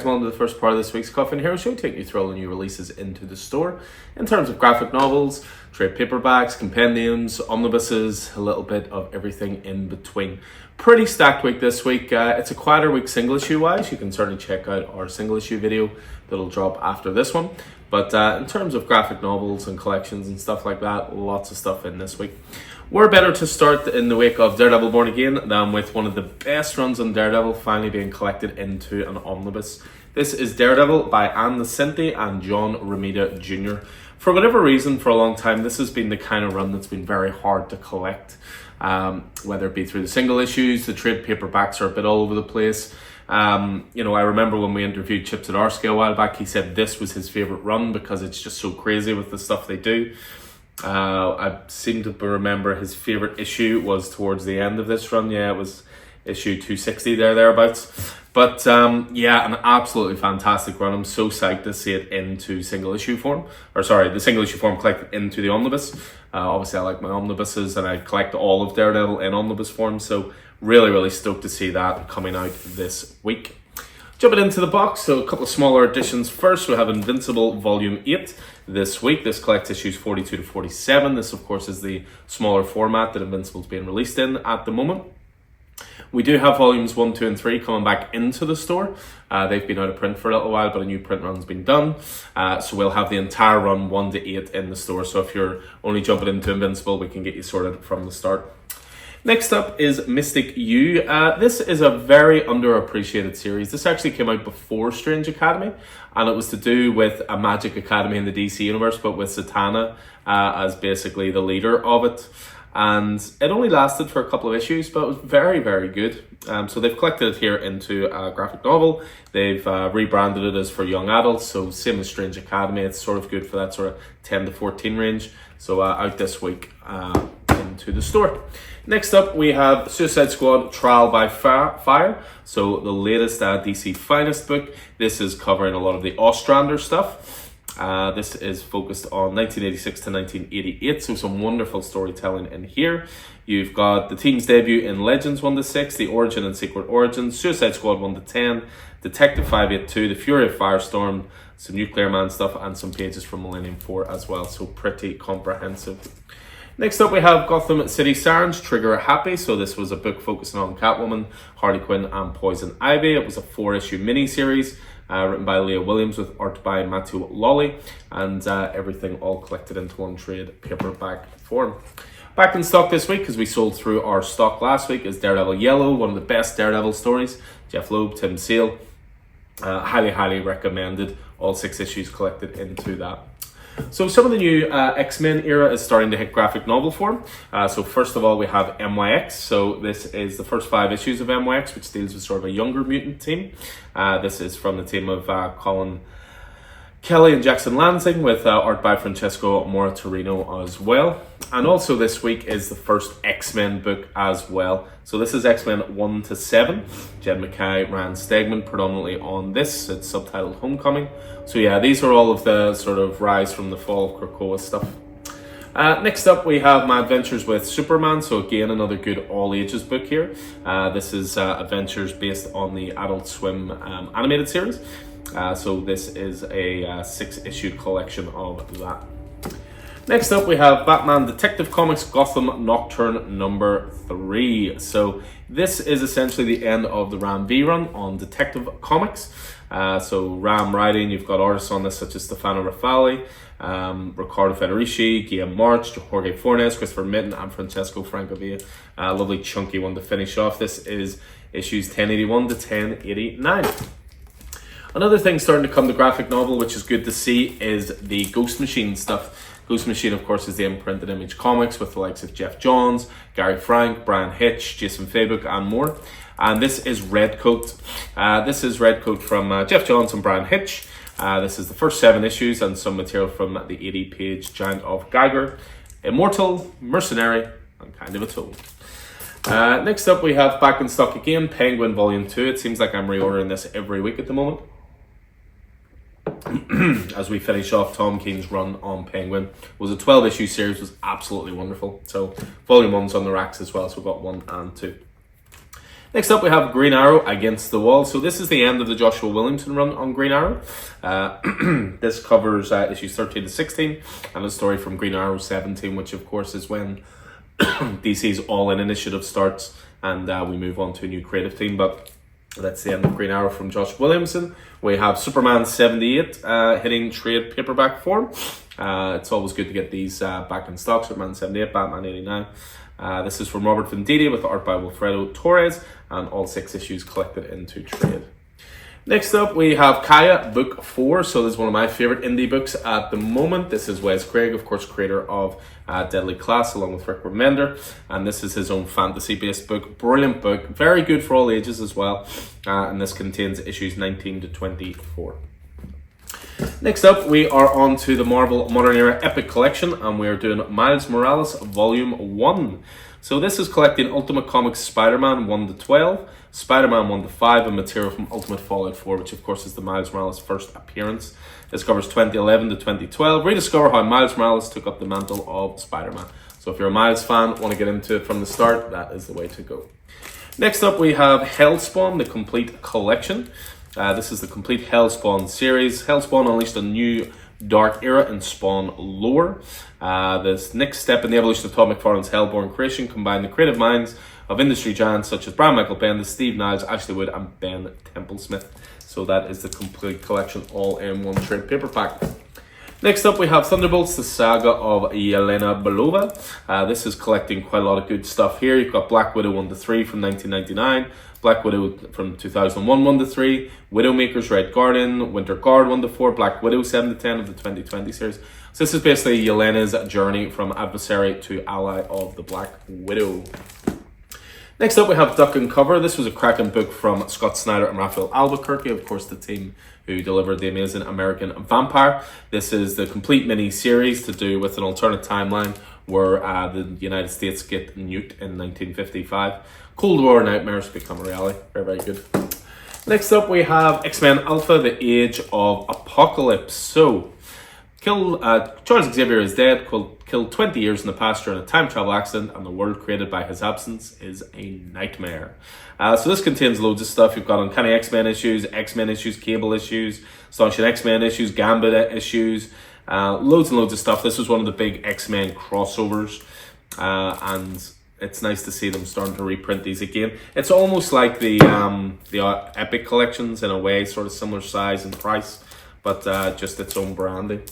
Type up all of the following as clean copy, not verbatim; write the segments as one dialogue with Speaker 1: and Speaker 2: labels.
Speaker 1: guys, welcome to the first part of this week's Coffin Hero Show, taking you through all the new releases into the store in terms of graphic novels, trade paperbacks, compendiums, omnibuses, a little bit of everything in between. Pretty stacked week this week. It's a quieter week single issue wise. You can certainly check out our single issue video that'll drop after this one. But in terms of graphic novels and collections and stuff like that, lots of stuff in this week. We're better to start in the wake of Daredevil Born Again than with one of the best runs on Daredevil finally being collected into an omnibus. This is Daredevil by Ann Nocenti and John Romita Jr. For whatever reason, for a long time, this has been the kind of run that's been very hard to collect. Whether it be through the single issues, the trade paperbacks are a bit all over the place. I remember when we interviewed Chip Zdarsky a while back, he said this was his favourite run because it's just so crazy with the stuff they do. I seem to remember his favourite issue was towards the end of this run. Yeah, it was issue 260 thereabouts. But an absolutely fantastic run. I'm so psyched to see it into single issue form. The single issue form collected into the omnibus. Obviously I like my omnibuses and I collect all of Daredevil in omnibus form. So really stoked to see that coming out this week. Jumping into the box, so a couple of smaller editions. First, we have Invincible Volume 8 this week. This collects issues 42 to 47. This, of course, is the smaller format that Invincible is being released in at the moment. We do have volumes 1, 2, and 3 coming back into the store. They've been out of print for a little while, but a new print run's been done. So we'll have the entire run 1 to 8 in the store. So if you're only jumping into Invincible, we can get you sorted from the start. Next up is Mystic U. This is a very underappreciated series. This actually came out before Strange Academy, and it was to do with a magic academy in the DC universe, but with Zatanna as basically the leader of it. And it only lasted for a couple of issues, but it was very good. So they've collected it here into a graphic novel. They've rebranded it as for young adults, so same as Strange Academy. It's sort of good for that sort of 10 to 14 range. So out this week into the store. Next up, we have Suicide Squad Trial by Fire. So the latest DC Finest book. This is covering a lot of the Ostrander stuff. This is focused on 1986 to 1988, so some wonderful storytelling in here. You've got the team's debut in Legends 1 to 6, the Origin and Secret Origins, Suicide Squad 1 to 10, Detective 582, The Fury of Firestorm, some Nuclear Man stuff, and some pages from Millennium 4 as well, so pretty comprehensive. Next up, we have Gotham City Sirens, Trigger Happy. So this was a book focusing on Catwoman, Harley Quinn, and Poison Ivy. It was a 4-issue miniseries written by Leah Williams with art by Matthew Lawley, and everything all collected into one trade paperback form. Back in stock this week, because we sold through our stock last week, is Daredevil Yellow, one of the best Daredevil stories. Jeff Loeb, Tim Sale. Highly recommended. All 6 issues collected into that. So some of the new X-Men era is starting to hit graphic novel form. So first of all, we have MYX. So this is the first 5 issues of MYX, which deals with sort of a younger mutant team. This is from the team of Colin Kelly and Jackson Lansing with art by Francesco Moratorino as well. And also this week is the first X-Men book as well. So this is X-Men 1 to 7. Jed MacKay, Rand Stegman predominantly on this. It's subtitled Homecoming. So yeah, these are all of the sort of Rise from the Fall of Krakoa stuff. Next up, we have My Adventures with Superman. So again, another good all ages book here. This is adventures based on the Adult Swim animated series. So this is a 6-issue collection of that. Next up, we have Batman Detective Comics Gotham Nocturne number 3. So this is essentially the end of the Ram V run on Detective Comics. So Ram writing, you've got artists on this such as Stefano Raffaele, Riccardo Federici, Guillaume March, Jorge Fornes, Christopher Mitten, and Francesco Francavilla. Lovely chunky one to finish off. This is issues 1081 to 1089. Another thing starting to come to graphic novel, which is good to see, is the Ghost Machine stuff. Ghost Machine, of course, is the imprinted Image Comics with the likes of Jeff Johns, Gary Frank, Brian Hitch, Jason Fabok, and more. And this is Redcoat. This is Redcoat from Jeff Johns and Brian Hitch. This is the first 7 issues and some material from the 80-page Giant of Geiger. Immortal, Mercenary, and Kind of a Tool. Next up, we have back in stock again, Penguin Volume 2. It seems like I'm reordering this every week at the moment. As we finish off Tom King's run on Penguin. It was a 12-issue series, was absolutely wonderful. So Volume 1's on the racks as well, so we've got 1 and 2. Next up, we have Green Arrow Against the Wall. So this is the end of the Joshua Williamson run on Green Arrow. This covers issues 13 to 16 and a story from Green Arrow 17, which of course is when DC's All-In initiative starts and we move on to a new creative team. But that's the end of Green Arrow from Josh Williamson. We have Superman 78 hitting trade paperback form. It's always good to get these back in stock. Superman 78, Batman 89. This is from Robert Venditti with art by Wilfredo Torres and all 6 issues collected into trade. Next up, we have Kaya, Book 4. So this is one of my favorite indie books at the moment. This is Wes Craig, of course, creator of Deadly Class, along with Rick Remender. And this is his own fantasy-based book. Brilliant book. Very good for all ages as well. And this contains issues 19 to 24. Next up, we are on to the Marvel Modern Era Epic Collection, and we are doing Miles Morales Volume 1. So this is collecting Ultimate Comics Spider-Man 1 to 12, Spider-Man 1 to 5, and material from Ultimate Fallout 4, which of course is the Miles Morales first appearance. This covers 2011 to 2012. Rediscover how Miles Morales took up the mantle of Spider-Man. So if you're a Miles fan, want to get into it from the start, that is the way to go. Next up, we have Hellspawn, the complete collection. This is the complete Hellspawn series. Hellspawn unleashed a new dark era in Spawn lore. This next step in the evolution of Todd McFarlane's Hellborn creation combined the creative minds of industry giants such as Brian Michael Bendis, Steve Niles, Ashley Wood, and Ben Templesmith. So that is the complete collection, all in one trade paperback. Next up, we have Thunderbolts, the saga of Yelena Belova. This is collecting quite a lot of good stuff here. You've got Black Widow 1 to 3 from 1999. Black Widow from 2001 1 to 3, Widowmaker's Red Guardian, Winter Guard 1 to 4, Black Widow 7 to 10 of the 2020 series. So this is basically Yelena's journey from adversary to ally of the Black Widow. Next up, we have Duck and Cover. This was a cracking book from Scott Snyder and Raphael Albuquerque, of course the team who delivered The Amazing American Vampire. This is the complete mini-series to do with an alternate timeline where the United States get nuked in 1955. Cold War nightmares become a reality. Very, very good. Next up, we have X-Men Alpha, The Age of Apocalypse. So, Charles Xavier is dead, killed 20 years in the past during a time travel accident, and the world created by his absence is a nightmare. So this contains loads of stuff. You've got Uncanny X-Men issues, Cable issues, Astonishing X-Men issues, Gambit issues, loads and loads of stuff. This was one of the big X-Men crossovers, and it's nice to see them starting to reprint these again. It's almost like the Epic collections in a way, sort of similar size and price, but just its own branding.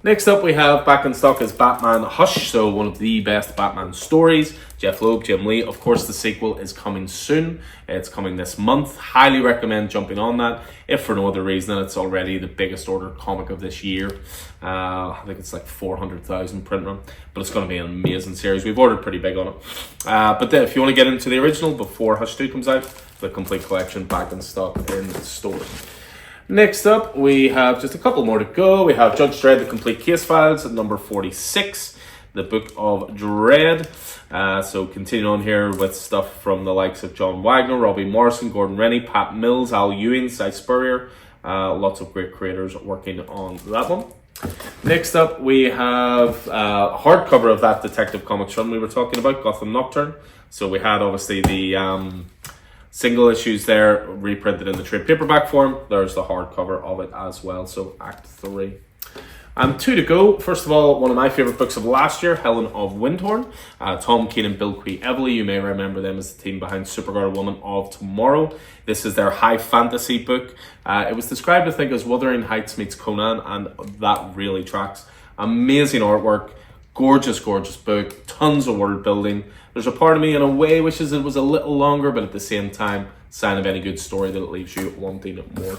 Speaker 1: Next up, we have back in stock is Batman Hush, so one of the best Batman stories. Jeff Loeb, Jim Lee. Of course, the sequel is coming soon. It's coming this month. Highly recommend jumping on that, if for no other reason than it's already the biggest ordered comic of this year. I think it's like 400,000 print run, but it's going to be an amazing series. We've ordered pretty big on it. But then if you want to get into the original before Hush 2 comes out, the complete collection back in stock in the store. Next up, we have just a couple more to go. We have Judge Dredd, The Complete Case Files, number 46, the Book of Dread. So continuing on here with stuff from the likes of John Wagner, Robbie Morrison, Gordon Rennie, Pat Mills, Al Ewing, Cy Spurrier. Lots of great creators working on that one. Next up, we have a hardcover of that Detective Comics run we were talking about, Gotham Nocturne. So we had obviously the single issues there reprinted in the trade paperback form. There's the hardcover of it as well, so Act 3. And 2 to go. First of all, one of my favourite books of last year, Helen of Windhorn. Tom Keane and Bill Quay-Evely, you may remember them as the team behind Supergirl Woman of Tomorrow. This is their high fantasy book. It was described, I think, as Wuthering Heights meets Conan, and that really tracks. Amazing artwork, gorgeous, gorgeous book, tons of world building. There's a part of me in a way wishes it was a little longer, but at the same time, sign of any good story that it leaves you wanting more.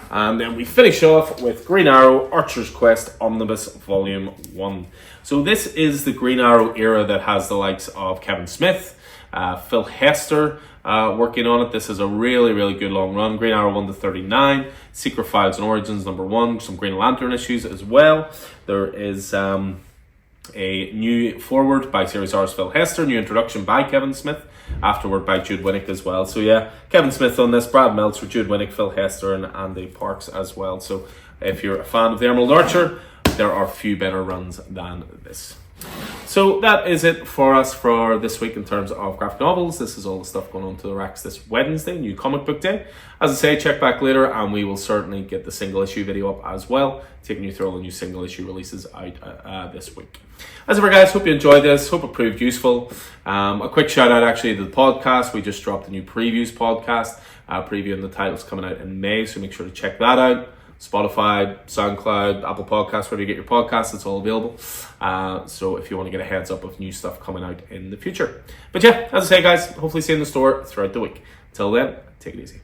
Speaker 1: And then we finish off with Green Arrow, Archer's Quest Omnibus Volume 1. So this is the Green Arrow era that has the likes of Kevin Smith, Phil Hester working on it. This is a really, really good long run. Green Arrow 1 to 39, Secret Files and Origins number 1, some Green Lantern issues as well. There is a new foreword by Series R's Phil Hester, new introduction by Kevin Smith, afterward by Jude Winnick as well. So yeah, Kevin Smith on this, Brad Meltzer, Jude Winnick, Phil Hester, and Andy Parks as well. So if you're a fan of the Emerald Archer, there are few better runs than this. So that is it for us for this week in terms of graphic novels. This is all the stuff going on to the racks this Wednesday, New Comic Book Day. As I say, check back later and we will certainly get the single issue video up as well, taking you through all the new single issue releases out this week. As ever, guys, hope you enjoyed this. Hope it proved useful. A quick shout out actually to the podcast. We just dropped a new previews podcast, previewing the titles coming out in May, so make sure to check that out. Spotify, SoundCloud, Apple Podcasts, wherever you get your podcasts, it's all available. So if you want to get a heads up of new stuff coming out in the future. But yeah, as I say, guys, hopefully see you in the store throughout the week. Till then, take it easy.